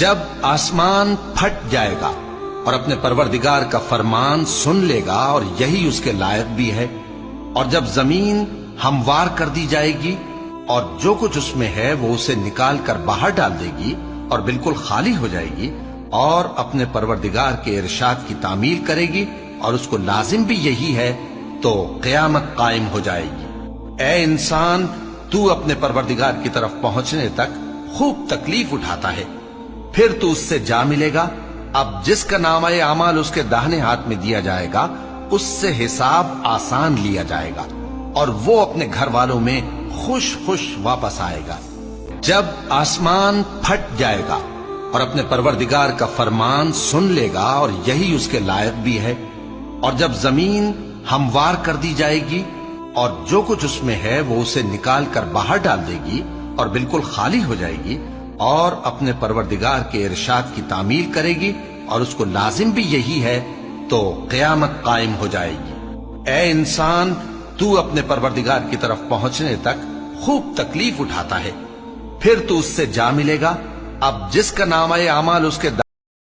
جب آسمان پھٹ جائے گا اور اپنے پروردگار کا فرمان سن لے گا اور یہی اس کے لائق بھی ہے، اور جب زمین ہموار کر دی جائے گی اور جو کچھ اس میں ہے وہ اسے نکال کر باہر ڈال دے گی اور بالکل خالی ہو جائے گی اور اپنے پروردگار کے ارشاد کی تعمیل کرے گی اور اس کو لازم بھی یہی ہے، تو قیامت قائم ہو جائے گی۔ اے انسان، تو اپنے پروردگار کی طرف پہنچنے تک خوب تکلیف اٹھاتا ہے، پھر تو اس سے جا ملے گا۔ اب جس کا نامہ اعمال اس کے داہنے ہاتھ میں دیا جائے گا اس سے حساب آسان لیا جائے گا اور وہ اپنے گھر والوں میں خوش خوش واپس آئے گا۔ جب آسمان پھٹ جائے گا اور اپنے پروردگار کا فرمان سن لے گا اور یہی اس کے لائق بھی ہے، اور جب زمین ہموار کر دی جائے گی اور جو کچھ اس میں ہے وہ اسے نکال کر باہر ڈال دے گی اور بالکل خالی ہو جائے گی اور اپنے پروردگار کے ارشاد کی تعمیل کرے گی اور اس کو لازم بھی یہی ہے، تو قیامت قائم ہو جائے گی۔ اے انسان، تو اپنے پروردگار کی طرف پہنچنے تک خوب تکلیف اٹھاتا ہے، پھر تو اس سے جا ملے گا۔ اب جس کا نامہ اعمال اس کے